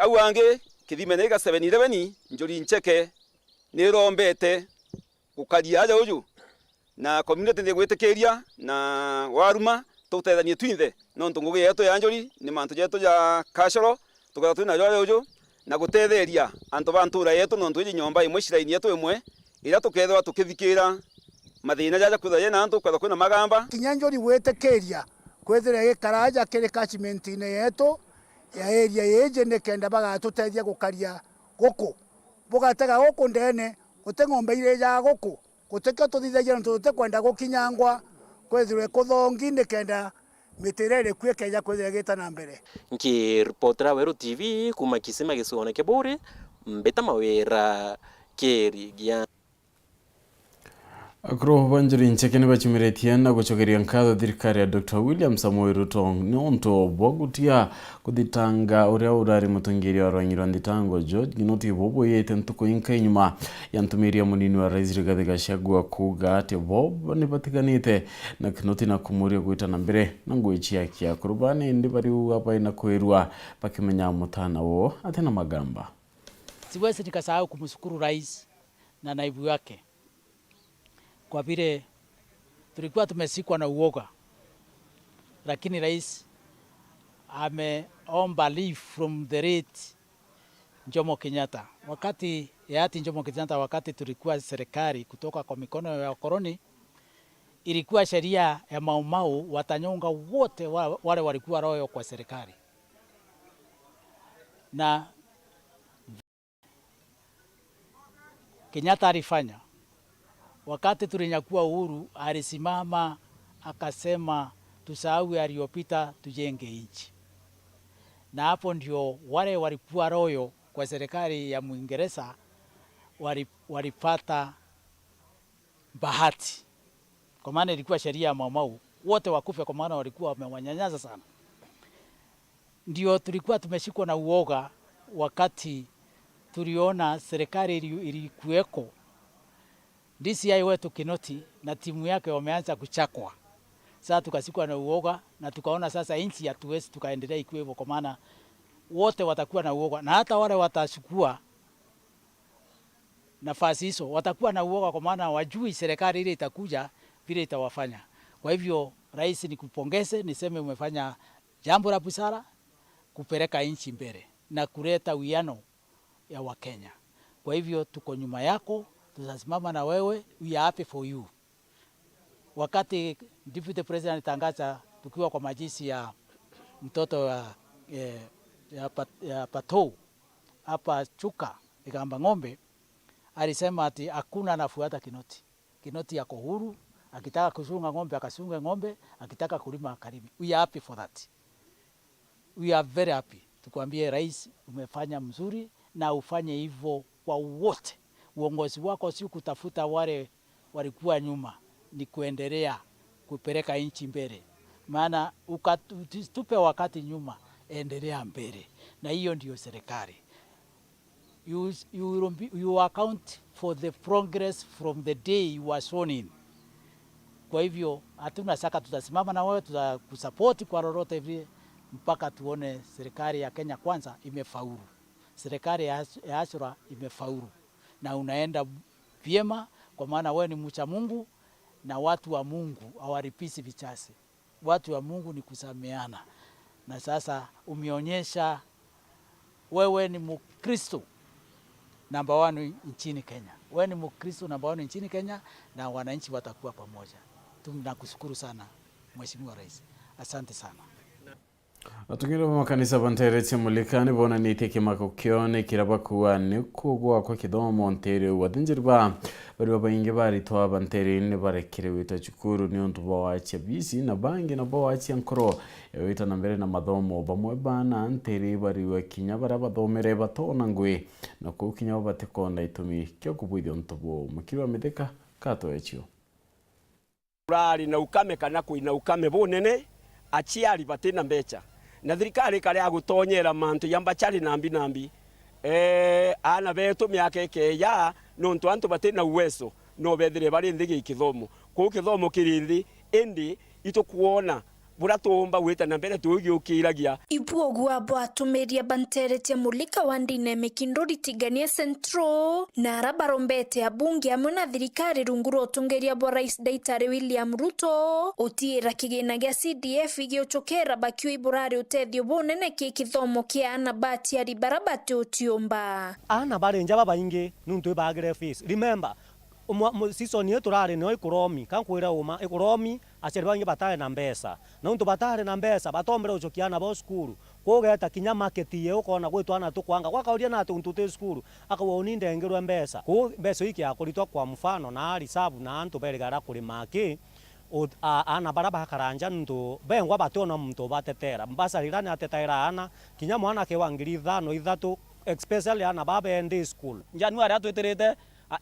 au ange kithime nega 7-11 njuri ncheke ni rombete gukaria aja uju na community ndi gwitikiria na waruma tutethanie twinthe nontu ngugi yetu ya njuri ni mantu yetu ya kashoro tukatha twina jore uju na gutetheria antu bantura yetu nontu iji nyomba imwe shiraini yetu imwe ira tukethwa tukithikira mathina jaja kwitha yena antu kwitha kwina magamba kinyanjori gwitikiria kwithira gikaraja kiri catchment ine yetu ya area yeje nekenda bagatutethia gukaria guku bugatega guku ndene gute ng'ombe ire ja guku gutekyo tuthithagia ntu tutekwenda gukinyangwa kwithirwe kuthongi nekenda mitirere kwikeja kwithira gita na mbere nki reportera Weru TV kuma kisima gisuone kebore mbeta mawera keri gia Akro banjiri ncheke ni bachimeretia na guchokeria nkatho thirikari ya Dr. William Samoei Ruto nonto bwagutia kuthitanga uria urari mutungiri wa Rwanyiro Nditango George ginoti bobo yete ntuko inka inyuma ya ntumiria munini wa Rais Rigathi Gachagua kuga ati bobo ni batiganite na kinoti na kumuria gwita na mbere na ngwichia kia kurubani ndi bari hapa ina kwirwa bakimenya mutana wo atena magamba. Siwezi nikasahau kumshukuru rais na naibu wake kwa vile tulikuwa tumesikwa na uoga, lakini rais ameomba leave from the late Jomo Kenyatta. Wakati hayati Jomo Kenyatta, wakati tulikuwa serikali kutoka kwa mikono ya koloni, ilikuwa sheria ya Maumau watanyonga wote wale walikuwa royo kwa serikali, na Kenyatta alifanya wakati tulinyakua uhuru, alisimama akasema tusahau yaliyopita tujenge nchi. Na hapo ndio wale walikuwa royo kwa serikali ya Mwingereza walipata bahati, kwa maana ilikuwa sheria ya Maumau wote wakufe, kwa maana walikuwa wamewanyanyasa sana. Ndio tulikuwa tumeshikwa na uoga wakati tuliona serikali ilikuweko DCI wetu Kinoti na timu yake wameanza kuchakwa. Sasa tukasikwa na uoga na tukaona sasa nchi hatuwezi tukaendelea ikiwa hivyo, kwa maana wote watakuwa na uoga na hata wale watachukua nafasi hizo watakuwa na uoga, kwa maana wajui serikali ile itakuja vile itawafanya. Kwa hivyo rais, nikupongeze, niseme umefanya jambo la busara kupeleka nchi mbele na kuleta uwiano ya Wakenya. Kwa hivyo tuko nyuma yako, tutasimama na wewe, we are happy for you. Wakati Deputy President tangaza tukiwa kwa majisi ya mtoto ya Patou hapa Chuka Igamba Ng'ombe, alisema ati hakuna anafuata Kinoti. Kinoti yako huru, akitaka kusunga ng'ombe akasunga ng'ombe, akitaka kulima akalime. We are happy for that. We are very happy. Tukwambie rais, umefanya mzuri na ufanye hivyo kwa wote. Uongozi wako si kutafuta wale walikuwa nyuma, ni kuendelea kupeleka nchi mbele. Maana ukatupe wakati nyuma, endelea mbele. Na hiyo ndio serikali. You account for the progress from the day you were sworn in. Kwa hivyo hatuna shaka tutasimama na wewe, tutakusupport kwa lolote vile mpaka tuone serikali ya Kenya Kwanza imefaulu. Serikali ya Ashura imefaulu na unaenda vyema, kwa maana wewe ni mcha Mungu na watu wa Mungu hawaripisi vichasi. Watu wa Mungu ni kusameana. Na sasa umeonyesha wewe ni Mkristo number 1 nchini Kenya. Wewe ni Mkristo number 1 nchini Kenya na wananchi watakuwa pamoja. Tunakushukuru sana Mheshimiwa Rais. Asante sana. Atungiro makanisa banteretse mulikani bona niteke makokione kiraba kuwa nikugwa kwa kidomo ntere wadinjirba bari babayinge bari twa bantere ne barekire wita chukuru ni onto bawache bisi na bangi na bawache ankoro wita na mbere na madomo bamwe bana ntere bari wakinya bara badomere batona ngwe na kukinya batekonda itumi kyo kubwidi onto bo mukirwa medeka kato echo urari na ukame kana kuina ukame bonene achiari batena mbecha na thirikari kare agutonyera mantu yamba chari nambi ana beto myaka ekeya nontu antu batena uweso no bethire bari ndigi kithomo ku kithomo kirindi indi itokuona buratomba weta na mbere tugiukiragia ibuogwa bwatumeria banterete mulika wandine mekindori tigania centro na rabarombete abunge amuna thirikari runguru otungeria bwa rais Daitare William Ruto utiira kigina gya CDF igiochokera bakio iburari utethio bonene kithomo kia ana bati ari barabati utiomba ana barenja babainge nuntu bagire fees. Remember season yetu rari no ikuromi kankwira uma ikuromi aceri bangi batare na mbesa na untu batare na mbesa batombere uchokiana bo skuru kogeta kinya market ye ukona gwitwana tukwanga gwakauria na tuntu te skuru akawoni ndengerwe mbesa ko mbesa iki akoritwa kwa mfano na reserve na antu berigara kuri make ana baraba karanja ntu bengwa batona muntu batetera mbasa rirani atetaira ana kinya mwana ke wangiri 5 Ithatu especially ana baba end school January atweterete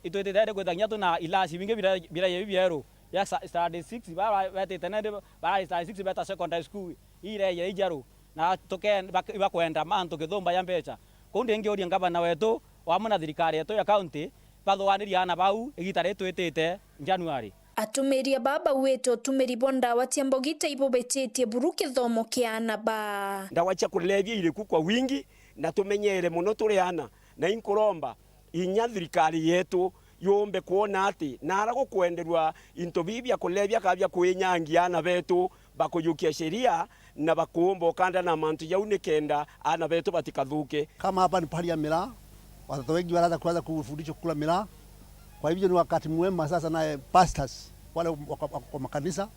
itwetete gwethanya tuna ilasi binge bira yebiero ya study 6 bara wetetene bara study 6 beta secondary school ile ye ijaro na toke bakwenda manto githomba ya mbecha kundi ngi uri ngabana wetu wa muna thirikari yetu ya county bathwaniria ana bau igitare twetete January atumeria baba wetu tumeri bonda watiambogite ibobetetie buruke thomo kiana ba ndawacha kulevya ile kwa wingi na tumenyere muno turiana na inkuromba inya thirikari yetu yombe kuona ati nara gukwenderwa into bibia kulevya kabya kwenyangia ana betu bakuyukia sheria na bakuomba kanda na mantu yaunikenda ana betu batikathuke. Kama hapa ni pahali ya mila, watoto wengi wanaanza kuanza kufundishwa kula mila. Kwa hivyo ni wakati mwema sasa na pastors wale kwa makanisa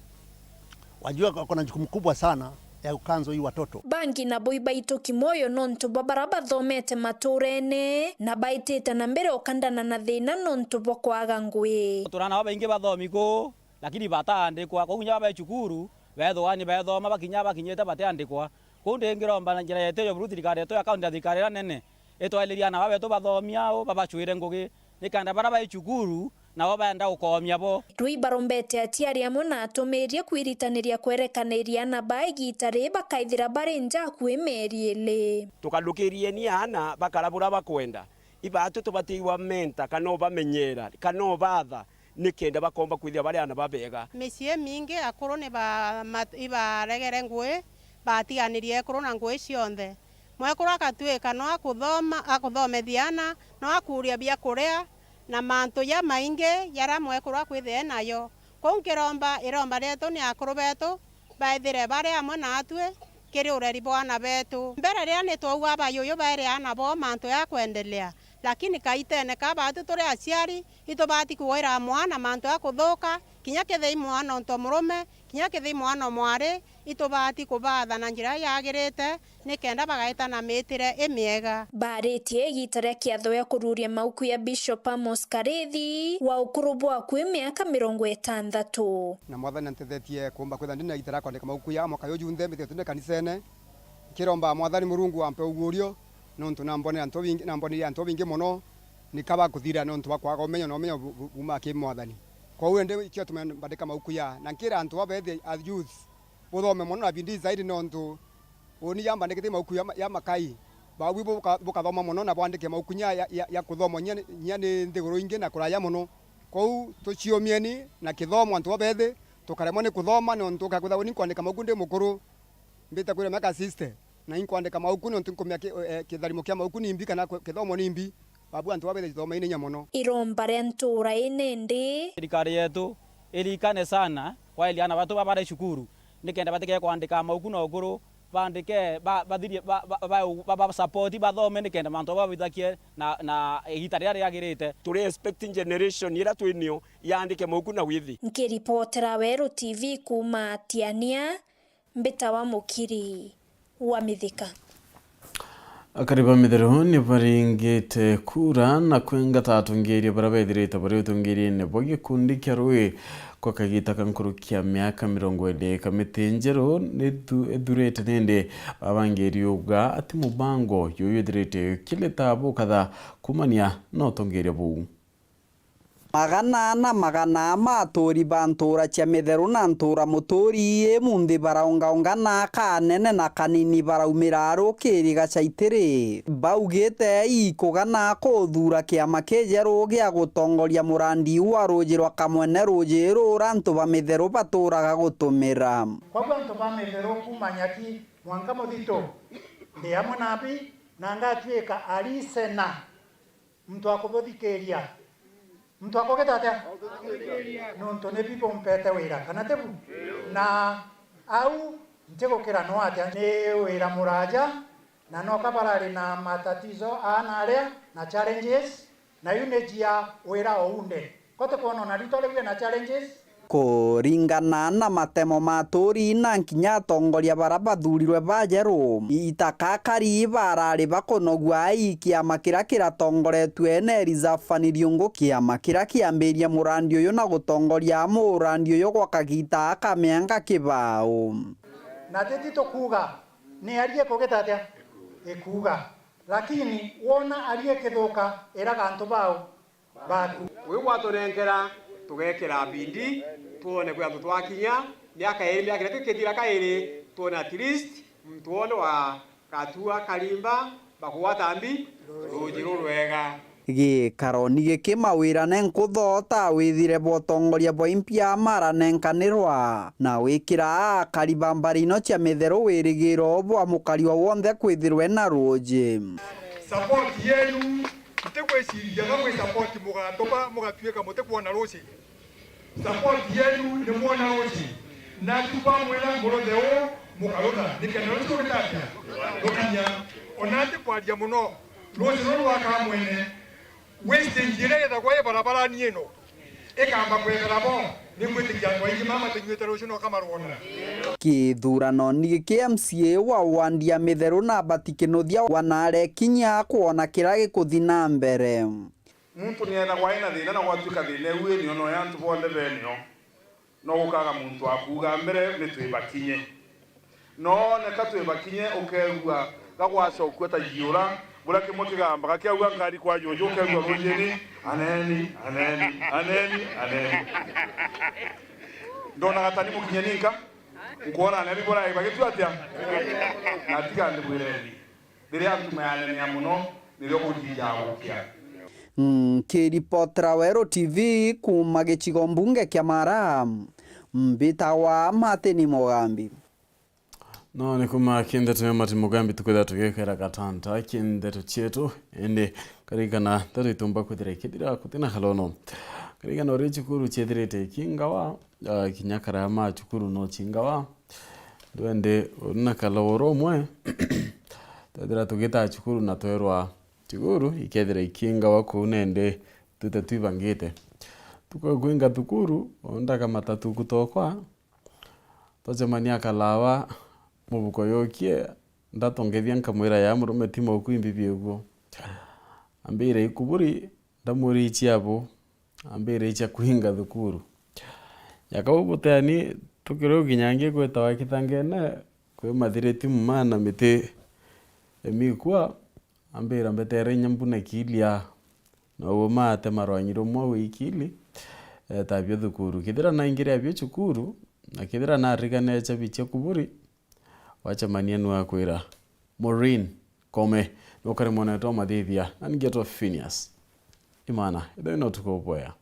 wajua kuna jukumu kubwa sana ya ukanzo hii watoto. Bangi na boiba itoki moyo nonto babaraba thomete maturene na baitete na mbere okandana na thina nonto bokwaga ngwe. Turana bainge bathomiko lakini batandikwa kunya baba chukuru bethwani bethoma bakinyeta batandikwa kunde ngiromba na njira yeteyo buruthirikari yeto account ya thirikari nene etwaliria na babeto bathomiao babachwire ngugi nikanda baraba chukuru na wabanda ukomya bo Rui barombete atiari amona atomeria kwiritanĩria kwerekaniria na baigi itare bakaithira barenja kwemeriele tukalukirie ni ana bakarabura bakwenda ibatu tubatiwa menta kano bamenyera kano batha nikenda bakomba kwithia bari ana babega micie mingi akorone iba regere ngwe batiganirie korona ngwe cionthe mwekora katweka no akuthoma akuthomethiana no akuria bia kuria na manto ya mainge yara mwekurwa kwithie nayo ko nkiromba iromba reto ni akuru betu baithire bare amwe na atwe kiri ureri bwana betu mbere ria ni twauga abayuyu bare ana bo manto ya kuendelea lakini kaitene kabatu turi aciari itobati kuoira mwana manto ya kuthuka kinya kithei mwana onto murume kinya kithei mwana mwari itobati kubatha na njira yagirite nikenda bagaita na mitire imiega baritie gitare kiatho ya kururia mauku ya Bishop Amos Karethi wa ukuru bwa kwi miaka 60 na mwathani ntethetie kumba kwitha ndina gitara kwandika mauku ya mwaka yo junthe mithio tune kanisene kiromba mwathani murungu ampe ugurio nontu na mbone anto bingi muno nikaba kuthira nontu bakwaga umenyo na umenyo uma ki mwathani kwa hiyo ndio ikio tumebandika mauku ya na nkira antu abethi as youth buthome muno na bindi zaidi nontu oni yamba ndikite mauku ya makai bawi bukathoma muno na bandike mauku ya kuthoma nyani nthiguru ingi na kuraya muno kwa hiyo tuciomieni na kithomo antu abethi tukaremwo ni kuthoma nontu kakutha ni kwandika mauku ndi mukuru mbita kwira meka sister na inkwandika mauku nontu nkumya kitharimo kia mauku ni mbika na kithomo ni mbi babu antu abethi thoma ine muno iromba ria ntura inende thirikari yetu irikane sana waili ana batu babare shukuru nikenda batike kwandika mauku na ukuru bandike bathirie ba support bathome nikenda mantu babithakie na igita ria riagirite turi expecting generation ira twinio yandike mauku na withi nkiripotera Weru TV kuma Tiania mbita wa mukiri wa mithika akariba mithero ni baringite kura na kwenga tatungiria barabethirite bari utungirie ne bogi kundi kya rui kwa kagita kankuru kia miaka 20 kamiti njeru edurete nende babangeri uga ati mubango yoyudirite kiletabu kadha kumania no tongeria bu magana matori bantura cia mitheru na ntura muturi mundi baraungaunga na kanene na kanini baraumira rukiri gacaitiri baugite ikugana kuthura kiama kijeru gia gutongoria murandi wa ruji rwa kamwene ruji rura ntu ba mitheru baturaga gutumira kwa ntu ba mitheru kumanyaki mwanka muthito ndi amwe nabi na ngatwika alisena mtu akuthikĩria mtu akogeta atia nonto ne pipo mpete wira kana tebu na au ntegokera no atia ne wira muraja na no kabarari na matatizo anaria na challenges na unejia wira ounde kote kono na ritole na challenges kuringana na matemo maturi na nkinya tongoria bara bathurirwe bajeru itakakari barari bakonogwa ikiama kira kiratongoretwe ne rizafanirio ngo kiama kira kiambiria murandi uyu na gutongoria murandi uyu gwa kagita akamianga kibao na tetito kuga ni arie kogeta atia ekuga lakini wona arie kithuka eraga antu bao baku we watorengera tugekera bindi tuone kwa mtu twakinya miaka iri miaka tukithira kairi tuone at least mtuone wa katua kalimba bakuwatambi ruji rwega gikaroni gikimawira nenkuthota withire botongoria bwa impia mara nenkanirwa na wikira karibambarino cia mitheru wirigiro bwa mukariwa wonthe kwithirwe na ruji support yenu mtekweciria ngamwe support mugatomba mugatuika mutekuona ruci support yenu ni muona ruci na tuba mwena murotheo mukarona nikenda ruci gutatia rukinya onate kwaria muno ruci rwaka mwene wasting direta kwa barabara ni eno ekamba kwethera bo nimwitikia kwa ingi mama tunyuite ruci no kamarwona kithurano ni KMCA wa wandia mitheru na batikinothia wanare kinya kuona kira gikuthi na mbere muntu nienda kwaina thina na gwatuika thina uwe ni ono yantu bonde benio no gukaga muntu akuga mbere ni twibakinye no ne katwibakinye ukegua gagwacoku ta jiura burake mukigamba gakiagua ngari kwa jojo ukegua rujeni aneni ndona gatani mukinyeninka ukuona ne bibora ibagitu atia natiga ndi bwireni bire atumayane ni amuno nilio kujijagukia kiripotera Weru TV kuma gicigo mbunge kia Mara mbita wa Mateni Mogambi No ni kuma Nteto ya matimugambi tukwenda tugekera katanta Nteto chetu ende karikana tatu itumba kuthire kithira kutina halono karikana ori chukuru chethirite kingawa kinyakara ya ma chukuru no chingawa duende orina kaloro mwe tadira tugita chukuru na toerwa chukuru ikethira ikingawa kunende tutetwibangite tukagwinga tukuru onda kama tatu kutokwa tochemania kalawa mubuko yokie ndatongethia nkamwira ya murume timo kuimbibi ugo ambire ikuburi ndamuri chiabo ambire icha kuhinga thukuru yakabutani tukiro ginyange kweta wakitangene kwe mathireti mumana mite emikwa ambira mbetere nyambuna kilia no mate marwanyiro mwa wikili tabyo thukuru kithira na ingira abyo chukuru na kithira na rigane cha biche kuburi wacha manienu akwira Maureen kome nokare mwana to madithia na ngeto PHINEAS IMAANA ido no tukoboya